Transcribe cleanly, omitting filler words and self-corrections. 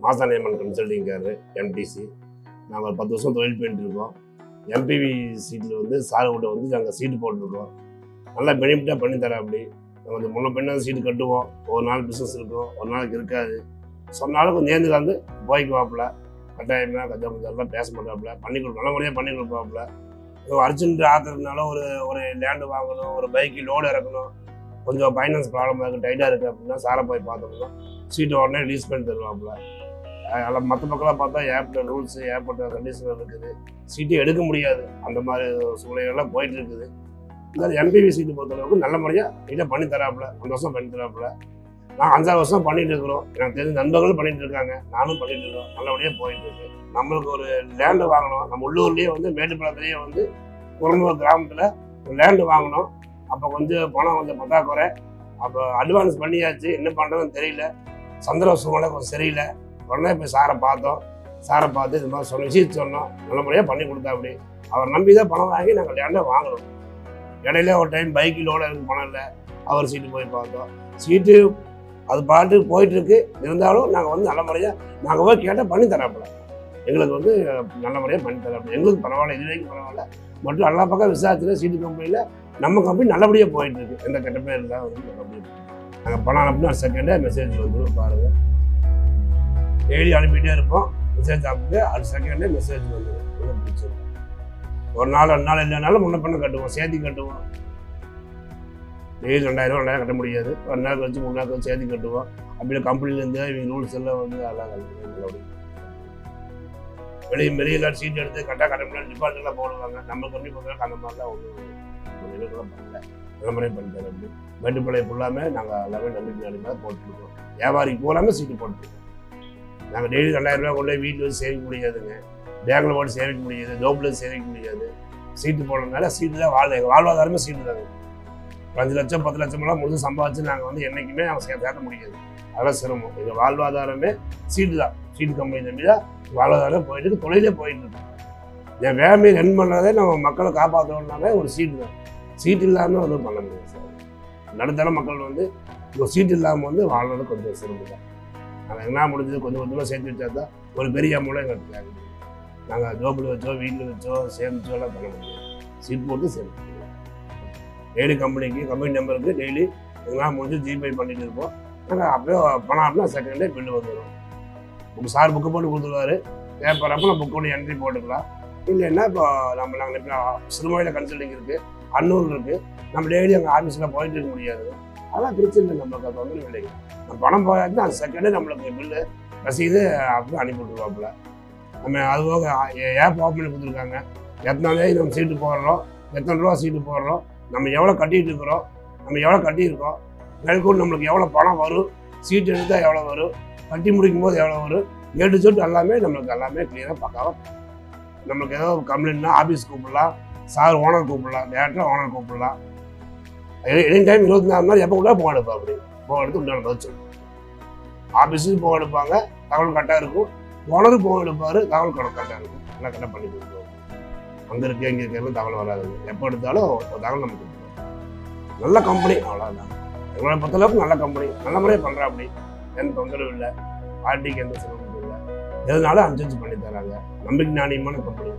Masaniamman கன்சல்டிங்காரு MTC. நாங்கள் ஒரு 10 வருஷம் தொழில் பண்ணிட்டுருக்கோம். எம்பிவி சீட்டில் வந்து சார் கிட்ட வந்து நாங்கள் சீட்டு போட்டுருக்கோம். நல்லா பெனிஃபிட்டாக பண்ணித்தரேன். அப்படி நாங்கள் வந்து முன்ன பின்ன சீட்டு கட்டுவோம். ஒரு நாள் பிஸ்னஸ் இருக்கும், ஒரு நாளைக்கு இருக்காது. சொன்னாலும் கொஞ்சம் நேர்ந்து வந்து போய்க்குவாப்புல. கட்டாயமாக கொஞ்சம் பேச மாட்டாப்புல. பண்ணி கொடுப்போம், நல்ல முறையாக பண்ணி கொடுப்பாப்புல. அர்ஜென்ட் ஆத்துறதுனால ஒரு லேண்டு வாங்கணும், ஒரு பைக்கு லோடு இறக்கணும், கொஞ்சம் ஃபைனான்ஸ் ப்ராப்ளம் இருக்குது, டைட்டாக இருக்குது அப்படின்னா சாரை போய் பார்த்தோம்னா சீட்டை உடனே ரிலீஸ் பண்ணி தருவாப்புல. அதில் மற்ற பக்கம்லாம் பார்த்தா ஏற்பட்ட ரூல்ஸு ஏற்பட்ட கண்டிஷன் இருக்குது, சீட்டு எடுக்க முடியாது. அந்த மாதிரி சூழ்நிலைகள்லாம் போயிட்டு இருக்குது. இந்த எம்பிவி சீட்டு பொறுத்தளவுக்கு நல்ல முறையாக நீட்டாக பண்ணி தராப்புல, சந்தோஷம் பண்ணி தராப்புல. நான் 5 வருஷம் பண்ணிட்டு இருக்கிறோம். எனக்கு தெரிஞ்ச நண்பர்களும் பண்ணிட்டு இருக்காங்க, நானும் பண்ணிட்டு இருக்கோம். நல்லபடியாக போயிட்டு இருக்கு. நம்மளுக்கு ஒரு லேண்டு வாங்கணும், நம்ம உள்ளூர்லேயே வந்து மேட்டுப்பாளையத்துலேயே வந்து குறும்பூர் கிராமத்தில் ஒரு லேண்டு வாங்கணும். அப்போ கொஞ்சம் பணம் கொஞ்சம் பற்றாக்குறை. அப்போ அட்வான்ஸ் பண்ணியாச்சு, என்ன பண்ணுறதுன்னு தெரியல. சந்திர சூழ்நிலை கொஞ்சம் சரியில்லை. உடனே போய் சாரை பார்த்தோம். சாரை பார்த்து இது மாதிரி விஷயத்தை சொன்னோம். நல்ல முறையாக பண்ணி கொடுத்தா. அப்படி அவர் நம்பி தான் பணம் வாங்கி நாங்கள் லேண்டை வாங்கணும். இடையில ஒரு டைம் பைக்கிலோட எனக்கு பணம் இல்லை, அவர் சீட்டு போய் பார்த்தோம். சீட்டு அது பாட்டு போயிட்டுருக்கு. இருந்தாலும் நாங்கள் வந்து நல்ல முறையாக நாங்கள் போய் கேட்டால் பண்ணி தராப்புல. எங்களுக்கு வந்து நல்ல முறையாக பண்ணி தராப்புல. எங்களுக்கு பரவாயில்ல, இது வரைக்கும் பரவாயில்ல. மட்டும் எல்லா பக்கம் விசாரிச்சுட்டு சீட்டு கம்பெனியில் நம்ம கம்பெனி நல்லபடியாக போயிட்டுருக்கு. எந்த கெட்ட பேர் இல்லை, வந்து நல்லபடியாக நாங்கள் பணம் அனுப்பினா செகண்டே மெசேஜ் வந்துடும். பாருங்கள், டெய்லி அனுப்பிட்டே இருப்போம். மெசேஜ் அனுப்பிட்டு அது செகண்டே மெசேஜ் வந்துடும். ஒன்றும் பிரச்சனை. ஒரு நாள் 2 நாள் இல்லைனாலும் முன்ன பண்ண கட்டுவோம், சேர்த்தி கட்டுவோம். டெய்லி 2000 கட்ட முடியாது. 2 நாள் கழிச்சு 3 நாள் கழிச்சு சேர்த்து கட்டுவோம். அப்படியே கம்பெனிலேருந்து இவங்க ரூல்ஸ் எல்லாம் வந்து அதெல்லாம் வெளியே எல்லாம் சீட் எடுத்து கட்ட முடியாது, டிபார்ட்மெண்ட்லாம் போடுவாங்க. நம்ம கம்பெனி போடுறாங்க. அந்த மாதிரிலாம் ஒன்றும் பண்ணல. நல்ல முறையாக பண்ணித்தரோம். அப்படி மேட்டுப்பாளையம் ஃபுல்லாமே நாங்கள் எல்லாமே நம்பிக்கை அடிமையாக போட்டுருக்கோம். வியாபாரிக்கு போகலாமே சீட்டு போட்டுருக்கோம். நாங்கள் டெய்லி 2000 ரூபா கொண்டு போய் வீட்டில் வந்து சேவிக்க முடியாதுங்க. பேங்கில் போட்டு சேவிக்க முடியாது, ஜோப்பில் சேவிக்க முடியாது. சீட்டு போடுறதுனால சீட்டு தான் வாழ்வாதாரமே சீட்டு தாங்க. 5 லட்சம் 10 லட்சமெல்லாம் முழு சம்பாதிச்சு நாங்கள் வந்து என்றைக்குமே நாங்கள் சேர்த்த முடியாது. அதெல்லாம் சிரமம். எங்கள் வாழ்வாதாரமே சீட்டு தான். சீட்டு கம்பெனி நம்பி தான் வாழ்வாதாரம் போயிட்டு தொழிலே போயிட்டு இருக்கோம். என் வேலையை ரன் பண்ணுறதே நம்ம மக்களை காப்பாற்றணுன்னாலே ஒரு சீட்டு தான். சீட்டு இல்லாமல் வந்து பண்ண முடியாது சார். நடுத்தர மக்கள் வந்து ஒரு சீட்டு இல்லாமல் வந்து வாழ்றது கொஞ்சம் சிரமம் தான். நாங்கள் என்ன முடிஞ்சது கொஞ்சம் கொஞ்சமாக சேர்த்து வச்சா தான் ஒரு பெரிய அமௌண்ட்டாக எங்களுக்கு தேவை. நாங்கள் ஜோப்பில் வச்சோ வீட்டில் வச்சோ சேமிச்சோ எல்லாம் பண்ண முடியாது. சீட் போட்டு சேமிச்சு டெய்லி கம்பெனி நம்பருக்கு டெய்லி எங்களால் முடிஞ்சு ஜிபே பண்ணிட்டு இருப்போம். நாங்கள் அப்படியே பணம் அப்படின்னா செகண்டே பில்லு வந்துடும். சார் புக்கு போட்டு கொடுத்துருவாரு. தேவைப்படுறப்ப நம்ம புக் பண்ணி என்ட்ரி போட்டுக்கலாம். இல்லைன்னா இப்போ நாங்கள் இப்போ சிறுமொழியில் கன்சல்டிங் இருக்குது, அன்னூர் இருக்குது. நம்ம டெய்லி எங்கள் ஆஃபீஸில் போயிட்டு இருக்க முடியாது. அதெல்லாம் பிரச்சனை இல்லை. நம்மளுக்கு அது வந்து இல்லைங்க. நம்ம பணம் போயாச்சுன்னா அந்த செகண்டே நம்மளுக்கு பில்லு ரசீது அப்படியே அனுப்பி விட்டுருவாப்புல. நம்ம அதுபோக ஆப் ஓப்பன் பண்ணி கொடுத்துருக்காங்க. எத்தனாம் தேதி நம்ம சீட்டு போடுறோம், எத்தனை ரூபா சீட்டு போடுறோம், நம்ம எவ்வளோ கட்டிகிட்டு இருக்கிறோம், நம்ம எவ்வளோ கட்டியிருக்கோம், மேற்கொண்டு நம்மளுக்கு எவ்வளோ பணம் வரும், சீட்டு எடுத்தால் எவ்வளோ வரும், கட்டி முடிக்கும் போது எவ்வளோ வரும், ஏட்டு சொட்டு எல்லாமே நம்மளுக்கு எல்லாமே கிளியராக பார்க்கலாம். நம்மளுக்கு ஏதோ கம்ப்ளைண்ட்னா ஆஃபீஸ் கூப்பிடலாம், சார் ஓனர் கூப்பிடலாம், டேரக்டராக ஓனர் கூப்பிடலாம். எனி டைம் 24 நாள் எப்போ கூட போக எடுப்போம். அப்படி போக எடுத்து உண்டான பதில் சொல்லுவோம். ஆஃபீஸுக்கு போக எடுப்பாங்க, தகவல் கரெக்டாக இருக்கும். ஓனரும் போக எடுப்பார், தகவல் கரெக்டாக இருக்கும். எல்லாம் கரெக்டாக பண்ணி கொடுப்போம். அங்கே இருக்குது இங்கே இருக்கிறது தகவல் வராது. எப்போ எடுத்தாலும் ஒரு தகவல் நமக்கு கொடுப்போம். நல்ல கம்பெனி, அவ்வளோதான். எங்களை பொறுத்தளவுக்கு நல்ல கம்பெனி, நல்ல முறையாக பண்ணுறா. அப்படி எந்த தொந்தரவு இல்லை, பார்ட்டிக்கு எந்த சிரமமும் இல்லை. எதனாலும் அனுசரிச்சு பண்ணி தராங்க. நம்பிக்கை நாணயமான கம்பெனி.